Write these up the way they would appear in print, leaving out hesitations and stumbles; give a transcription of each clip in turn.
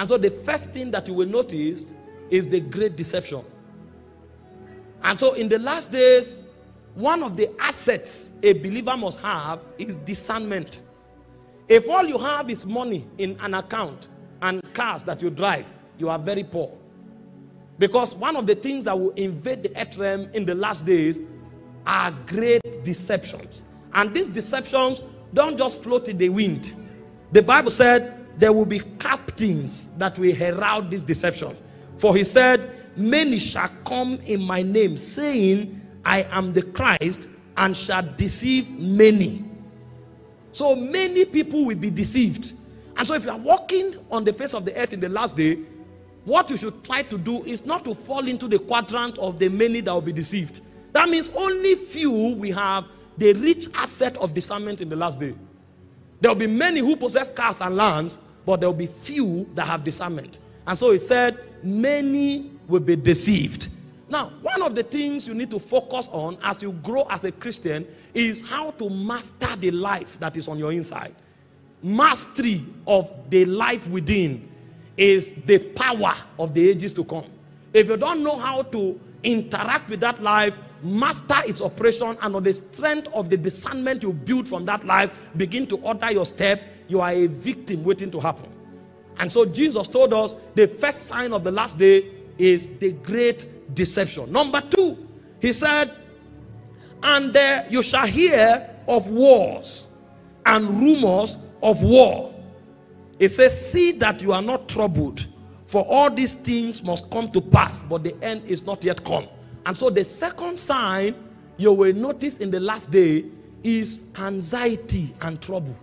And so the first thing that you will notice is the great deception. And so in the last days, one of the assets a believer must have is discernment. If all you have is money in an account and cars that you drive, you are very poor. Because one of the things that will invade the earth realm in the last days are great deceptions. And these deceptions don't just float in the wind. The Bible said there will be captains that will herald this deception. For he said, many shall come in my name, saying, I am the Christ, and shall deceive many. So many people will be deceived. And so if you are walking on the face of the earth in the last day, what you should try to do is not to fall into the quadrant of the many that will be deceived. That means only few will have the rich asset of discernment in the last day. There will be many who possess cars and lands, but there will be few that have discernment. And so it said, many will be deceived. Now, one of the things you need to focus on as you grow as a Christian is how to master the life that is on your inside. Mastery of the life within is the power of the ages to come. If you don't know how to interact with that life, master its operation, and on the strength of the discernment you build from that life, begin to order your step, you are a victim waiting to happen. And so Jesus told us the first sign of the last day is the great deception. Number two, he said, and there you shall hear of wars and rumors of war. It says, see that you are not troubled, for all these things must come to pass, but the end is not yet come. And so the second sign you will notice in the last day is anxiety and trouble.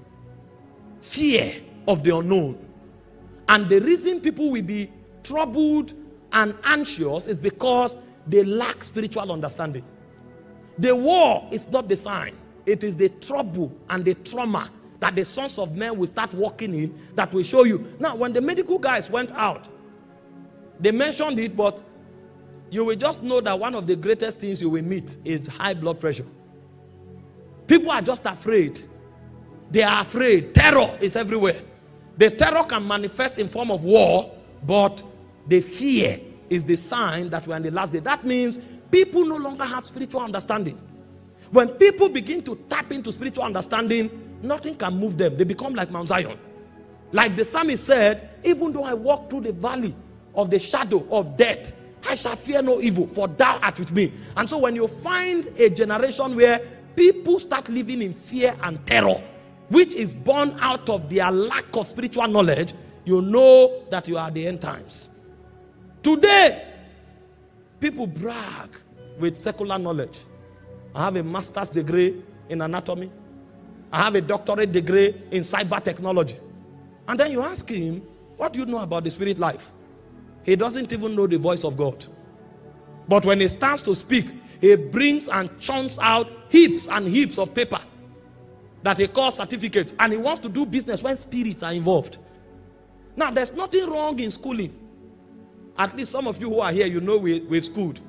Fear of the unknown. And the reason people will be troubled and anxious is because they lack spiritual understanding. The war is not the sign. It is the trouble and the trauma that the sons of men will start walking in that will show you. Now, when the medical guys went out, they mentioned it, but you will just know that one of the greatest things you will meet is high blood pressure. People are just afraid. They are afraid. Terror is everywhere. The terror can manifest in form of war, but the fear is the sign that we're in the last day. That means people no longer have spiritual understanding. When people begin to tap into spiritual understanding, nothing can move them. They become like Mount Zion. Like the psalmist said, even though I walk through the valley of the shadow of death, I shall fear no evil, for thou art with me. And so when you find a generation where people start living in fear and terror, which is born out of their lack of spiritual knowledge, you know that you are at the end times. Today, people brag with secular knowledge. I have a master's degree in anatomy. I have a doctorate degree in cyber technology. And then you ask him, what do you know about the spirit life? He doesn't even know the voice of God. But when he stands to speak, he brings and chants out heaps and heaps of paper that he calls certificates. And he wants to do business when spirits are involved. Now, there's nothing wrong in schooling. At least some of you who are here, you know we've schooled.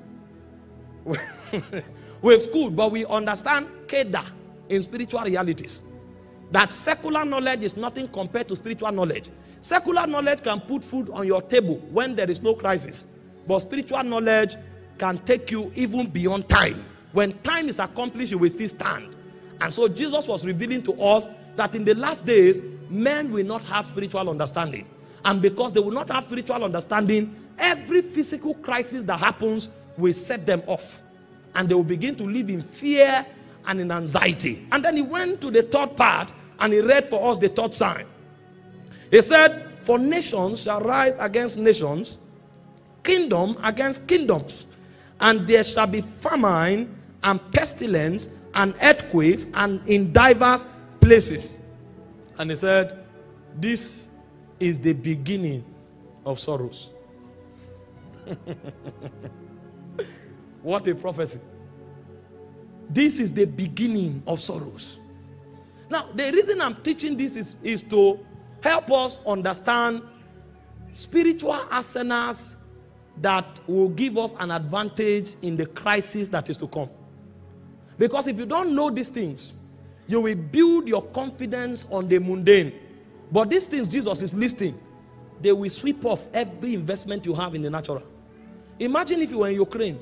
We've schooled, but we understand Keda in spiritual realities. That secular knowledge is nothing compared to spiritual knowledge. Secular knowledge can put food on your table when there is no crisis. But spiritual knowledge can take you even beyond time. When time is accomplished, you will still stand. And so Jesus was revealing to us that in the last days, men will not have spiritual understanding. And because they will not have spiritual understanding, every physical crisis that happens will set them off. And they will begin to live in fear and in anxiety. And then he went to the third part and he read for us the third sign. He said, for nations shall rise against nations, kingdom against kingdoms, and there shall be famine and pestilence and earthquakes and in diverse places. And he said, this is the beginning of sorrows. What a prophecy. This is the beginning of sorrows. Now, the reason I'm teaching this is to help us understand spiritual arsenals that will give us an advantage in the crisis that is to come. Because if you don't know these things, you will build your confidence on the mundane. But these things Jesus is listing they will sweep off every investment you have in the natural. Imagine if you were in Ukraine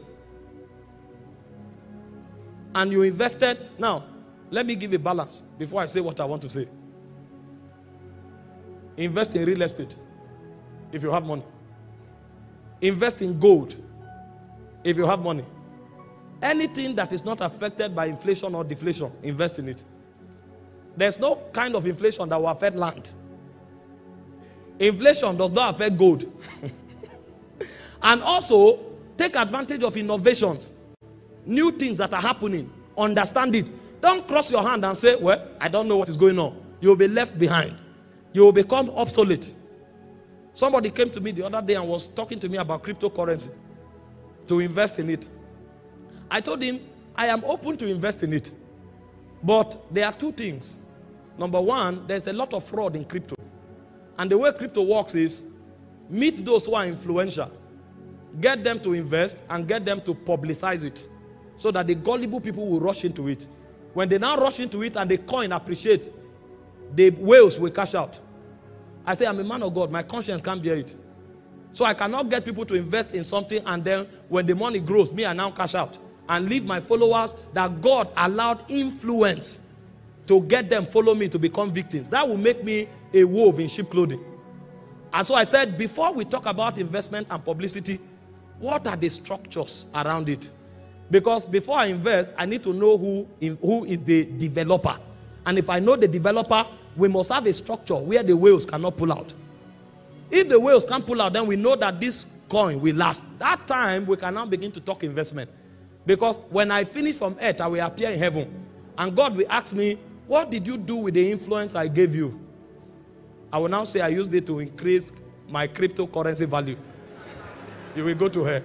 and you invested. Now, let me give a balance before I say what I want to say. Invest in real estate if you have money. Invest in gold if you have money. Anything that is not affected by inflation or deflation, invest in it. There's no kind of inflation that will affect land. Inflation does not affect gold. And also, take advantage of innovations. New things that are happening. Understand it. Don't cross your hand and say, well, I don't know what is going on. You will be left behind. You will become obsolete. Somebody came to me the other day and was talking to me about cryptocurrency, to invest in it. I told him, I am open to invest in it. But there are two things. Number one, there's a lot of fraud in crypto. And the way crypto works is, meet those who are influential, get them to invest, and get them to publicize it, so that the gullible people will rush into it. When they now rush into it and the coin appreciates, the whales will cash out. I say, I'm a man of God. My conscience can't bear it. So I cannot get people to invest in something, and then when the money grows, me, I now cash out and leave my followers that God allowed influence to get them follow me to become victims. That will make me a wolf in sheep clothing. And so I said, before we talk about investment and publicity, what are the structures around it? Because before I invest, I need to know who is the developer. And if I know the developer, we must have a structure where the whales cannot pull out. If the whales can't pull out, then we know that this coin will last. That time, we can now begin to talk investment. Because when I finish from earth, I will appear in heaven. And God will ask me, what did you do with the influence I gave you? I will now say I used it to increase my cryptocurrency value. You will go to her.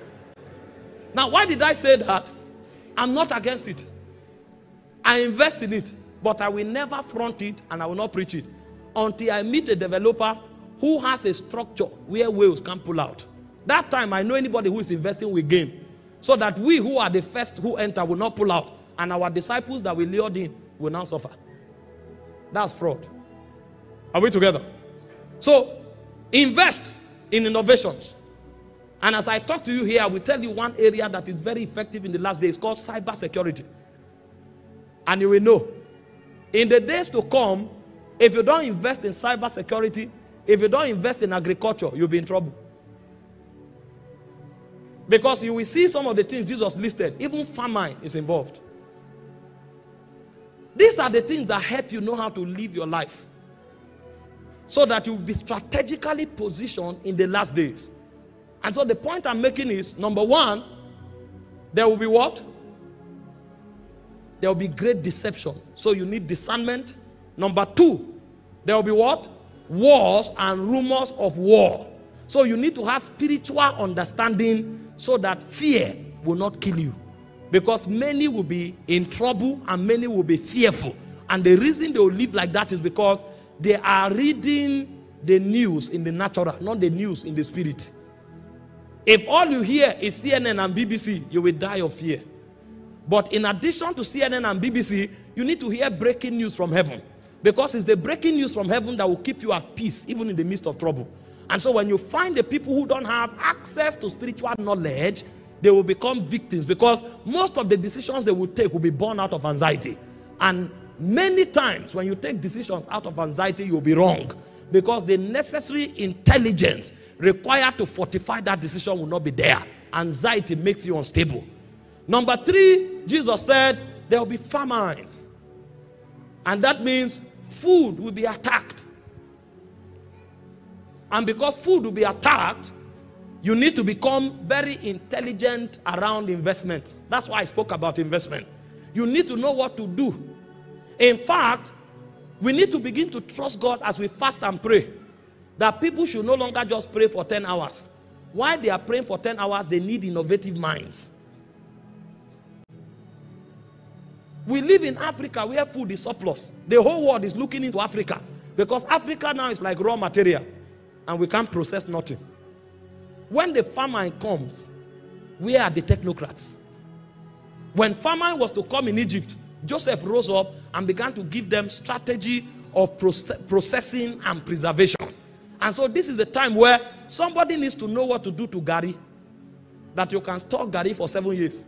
Now, why did I say that? I'm not against it. I invest in it, but I will never front it and I will not preach it until I meet a developer who has a structure where whales can pull out. That time, I know anybody who is investing will gain. So that we who are the first who enter will not pull out, and our disciples that we lured in will now suffer. That's fraud. Are we together? So, invest in innovations. And as I talk to you here, I will tell you one area that is very effective in the last days called cyber security. And you will know, in the days to come, if you don't invest in cyber security, if you don't invest in agriculture, you'll be in trouble. Because you will see some of the things Jesus listed, even famine is involved. These are the things that help you know how to live your life, so that you will be strategically positioned in the last days. And so the point I'm making is, number one, there will be what? There will be great deception. So you need discernment. Number two, there will be what? Wars and rumors of war. So you need to have spiritual understanding so that fear will not kill you. Because many will be in trouble and many will be fearful. And the reason they will live like that is because they are reading the news in the natural, not the news in the spirit. If all you hear is CNN and BBC, you will die of fear. But in addition to CNN and BBC, you need to hear breaking news from heaven. Because it's the breaking news from heaven that will keep you at peace, even in the midst of trouble. And so when you find the people who don't have access to spiritual knowledge, they will become victims, because most of the decisions they will take will be born out of anxiety. And many times when you take decisions out of anxiety, you'll be wrong, because the necessary intelligence required to fortify that decision will not be there. Anxiety makes you unstable. Number three, Jesus said there will be famine. And that means food will be attacked. And because food will be attacked, you need to become very intelligent around investments. That's why I spoke about investment. You need to know what to do. In fact, we need to begin to trust God as we fast and pray. That people should no longer just pray for 10 hours. While they are praying for 10 hours, they need innovative minds. We live in Africa where food is surplus. The whole world is looking into Africa, because Africa now is like raw material and we can't process nothing. When the famine comes, where are the technocrats? When famine was to come in Egypt, Joseph rose up and began to give them strategy of processing and preservation. And so this is a time where somebody needs to know what to do to Gary, that you can store Gary for 7 years.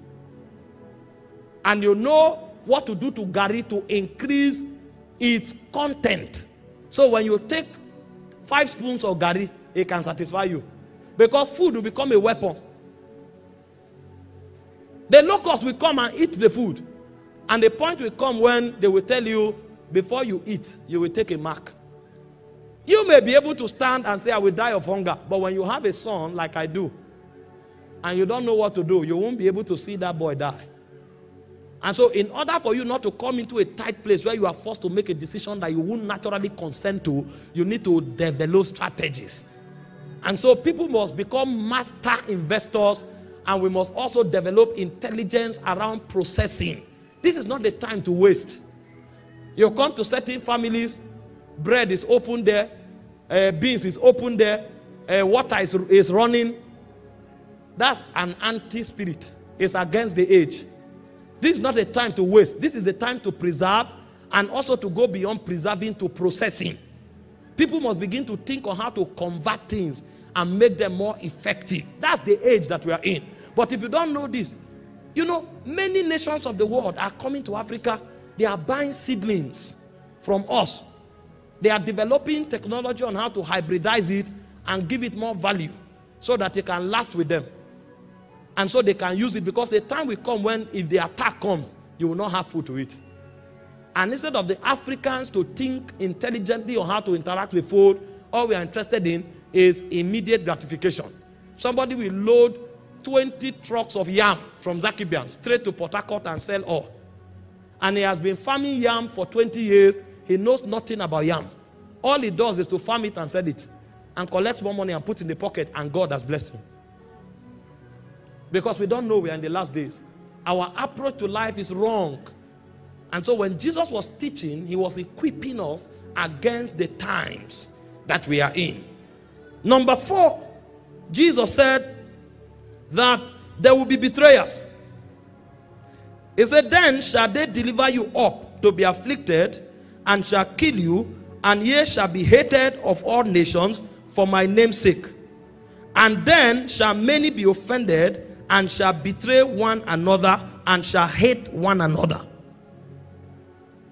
And you know what to do to Gary to increase its content. So when you take 5 spoons of Gary, it can satisfy you. Because food will become a weapon. The locusts will come and eat the food. And the point will come when they will tell you, before you eat, you will take a mark. You may be able to stand and say, I will die of hunger. But when you have a son like I do, and you don't know what to do, you won't be able to see that boy die. And so in order for you not to come into a tight place where you are forced to make a decision that you won't naturally consent to, you need to develop strategies. And so people must become master investors, and we must also develop intelligence around processing. This is not the time to waste. You come to certain families, bread is open there, beans is open there, water is running. That's an anti-spirit. It's against the age. This is not a time to waste. This is a time to preserve, and also to go beyond preserving to processing. People must begin to think on how to convert things and make them more effective. That's the age that we are in. But if you don't know this, you know, many nations of the world are coming to Africa. They are buying seedlings from us. They are developing technology on how to hybridize it and give it more value so that it can last with them. And so they can use it, because a time will come when, if the attack comes, you will not have food to eat. And instead of the Africans to think intelligently on how to interact with food, all we are interested in is immediate gratification. Somebody will load 20 trucks of yam from Zakibian straight to Port Harcourt and sell all. And he has been farming yam for 20 years. He knows nothing about yam. All he does is to farm it and sell it, and collects more money and put in the pocket, and God has blessed him. Because we don't know we are in the last days. Our approach to life is wrong. And so when Jesus was teaching, he was equipping us against the times that we are in. Number 4, Jesus said that there will be betrayers. He said, then shall they deliver you up to be afflicted, and shall kill you, and ye shall be hated of all nations for my name's sake. And then shall many be offended, and shall betray one another, and shall hate one another.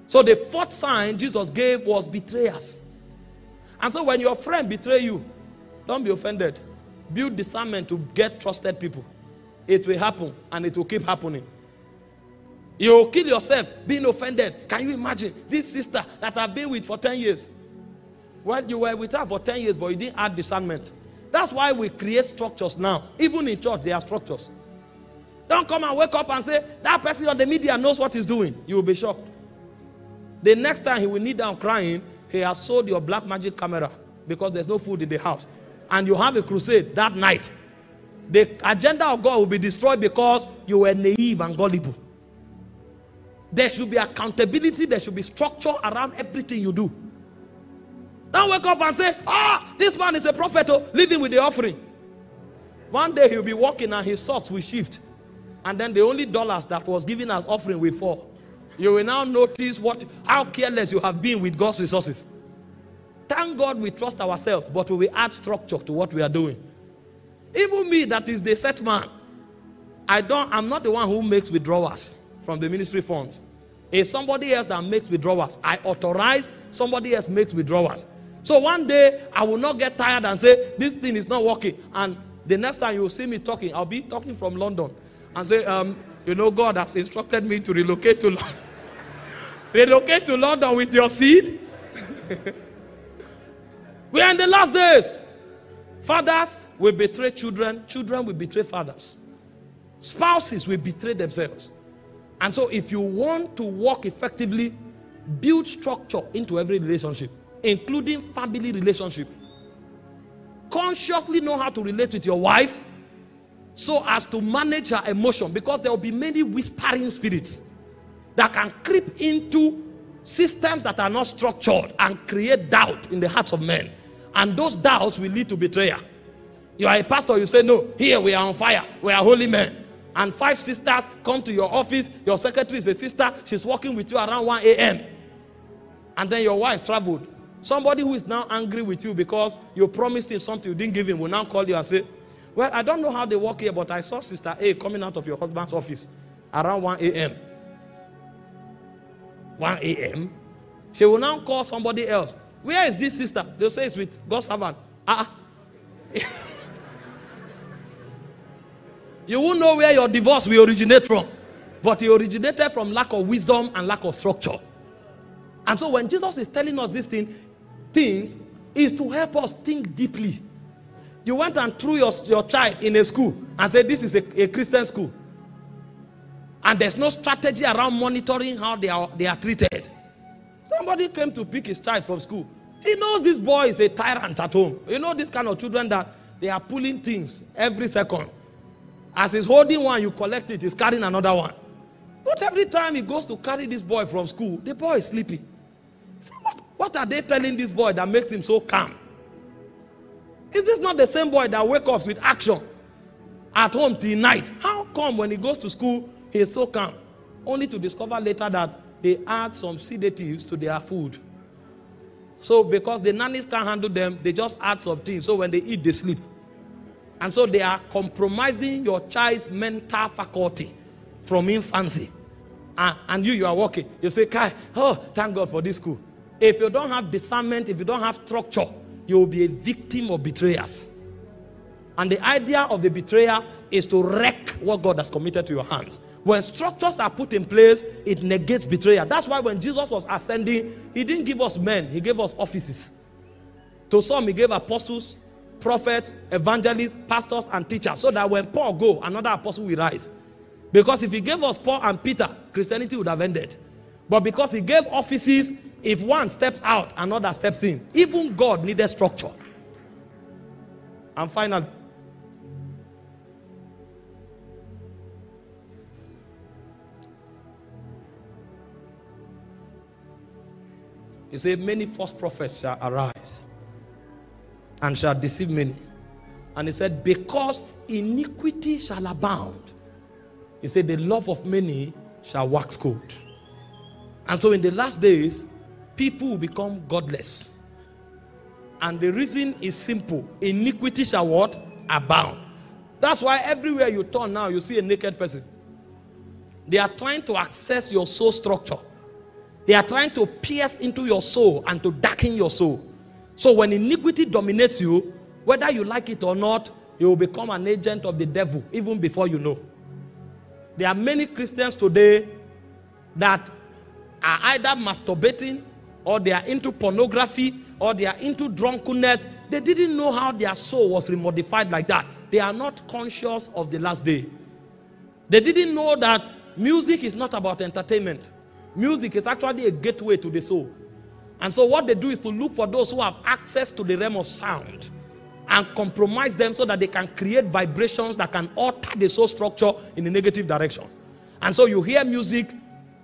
So the 4th sign Jesus gave was betrayers. And so when your friend betray you, don't be offended. Build discernment to get trusted people. It will happen, and it will keep happening. You will kill yourself being offended. Can you imagine this sister that I've been with for 10 years? Well, you were with her for 10 years, but you didn't add discernment. That's why we create structures now. Even in church, there are structures. Don't come and wake up and say, that person on the media knows what he's doing. You will be shocked. The next time he will kneel down crying, he has sold your black magic camera because there's no food in the house. And you have a crusade that night. The agenda of God will be destroyed because you were naive and gullible. There should be accountability. There should be structure around everything you do. Don't wake up and say, this man is a prophet, living with the offering. One day he'll be walking and his socks will shift. And then the only dollars that was given as offering will fall. You will now notice how careless you have been with God's resources. Thank God we trust ourselves, but we will add structure to what we are doing. Even me, that is the set man, I'm not the one who makes withdrawals from the ministry funds. It's somebody else that makes withdrawals. I authorize, somebody else makes withdrawals. So one day, I will not get tired and say, this thing is not working. And the next time you will see me talking, I'll be talking from London and say, you know, God has instructed me to relocate to London. Relocate to London with your seed. We are in the last days. Fathers will betray children. Children will betray fathers. Spouses will betray themselves. And so if you want to work effectively, build structure into every relationship, including family relationship. Consciously know how to relate with your wife so as to manage her emotion, because there will be many whispering spirits that can creep into systems that are not structured and create doubt in the hearts of men. And those doubts will lead to betrayal. You are a pastor, you say, no, here we are on fire, we are holy men. And 5 sisters come to your office, your secretary is a sister, she's working with you around 1 a.m. And then your wife traveled Somebody who is now angry with you because you promised him something you didn't give him will now call you and say, well, I don't know how they work here, but I saw Sister A coming out of your husband's office around 1 a.m. 1 a.m. She will now call somebody else. Where is this sister? They'll say it's with God's servant. You won't know where your divorce will originate from. But it originated from lack of wisdom and lack of structure. And so when Jesus is telling us these things, is to help us think deeply. You went and threw your child in a school and said this is a Christian school. And there's no strategy around monitoring how they are treated. Somebody came to pick his child from school. He knows this boy is a tyrant at home. You know this kind of children that they are pulling things every second. As he's holding one, you collect it, he's carrying another one. But every time he goes to carry this boy from school, the boy is sleeping. So what are they telling this boy that makes him so calm? Is this not the same boy that wakes up with action at home till night? How come when he goes to school, he is so calm? Only to discover later that they add some sedatives to their food. So because the nannies can't handle them, they just add some things. So when they eat, they sleep. And so they are compromising your child's mental faculty from infancy. And you are walking. You say, Kai, oh, thank God for this school. If you don't have discernment, if you don't have structure, you will be a victim of betrayers. And the idea of the betrayer is to wreck what God has committed to your hands. When structures are put in place, it negates betrayal. That's why when Jesus was ascending, he didn't give us men, he gave us offices. To some, he gave apostles, prophets, evangelists, pastors, and teachers, so that when Paul goes, another apostle will rise. Because if he gave us Paul and Peter, Christianity would have ended. But because he gave offices, if one steps out, another steps in. Even God needed structure. And finally, he said, many false prophets shall arise and shall deceive many. And he said, because iniquity shall abound, he said, the love of many shall wax cold. And so in the last days, people will become godless. And the reason is simple. Iniquity shall what? Abound. That's why everywhere you turn now, you see a naked person. They are trying to access your soul structure. They are trying to pierce into your soul and to darken your soul. So when iniquity dominates you, whether you like it or not, you will become an agent of the devil even before you know. There are many Christians today that are either masturbating, or they are into pornography, or they are into drunkenness. They didn't know how their soul was remodified like that. They are not conscious of the last day. They didn't know that music is not about entertainment. Music is actually a gateway to the soul. And so what they do is to look for those who have access to the realm of sound and compromise them so that they can create vibrations that can alter the soul structure in a negative direction. And so you hear music,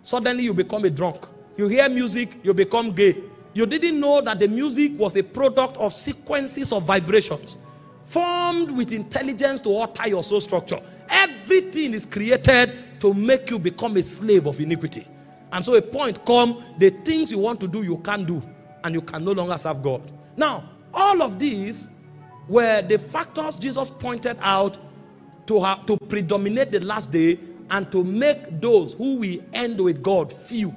suddenly you become a drunk. You hear music, you become gay. You didn't know that the music was a product of sequences of vibrations formed with intelligence to alter your soul structure. Everything is created to make you become a slave of iniquity. And so a point comes, the things you want to do, you can't do. And you can no longer serve God. Now, all of these were the factors Jesus pointed out to predominate the last day and to make those who we end with God few.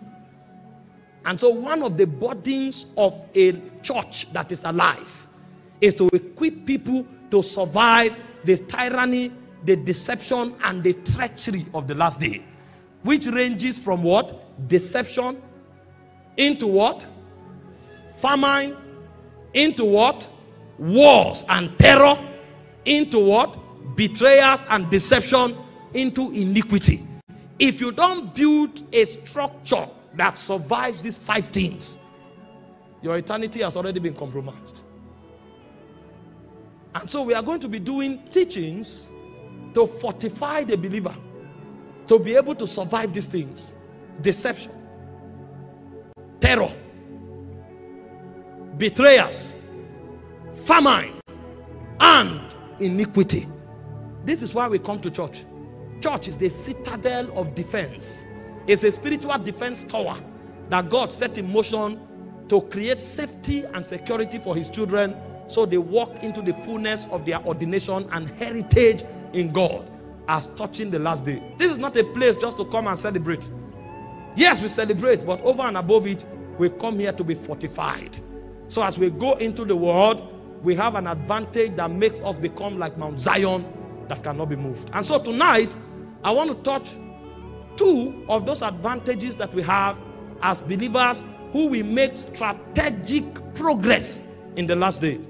And so one of the burdens of a church that is alive is to equip people to survive the tyranny, the deception, and the treachery of the last day. Which ranges from what? Deception into what? Famine into what? Wars and terror into what? Betrayals and deception into iniquity. If you don't build a structure that survives these 5 things, your eternity has already been compromised. And so we are going to be doing teachings to fortify the believer to be able to survive these things. Deception, terror, betrayers, famine, and iniquity. This is why we come to church. Church is the citadel of defense. It's a spiritual defense tower that God set in motion to create safety and security for his children so they walk into the fullness of their ordination and heritage in God as touching the last day. This is not a place just to come and celebrate. Yes, we celebrate, but over and above it, we come here to be fortified. So as we go into the world, we have an advantage that makes us become like Mount Zion that cannot be moved. And so tonight, I want to touch two of those advantages that we have as believers who will make strategic progress in the last days.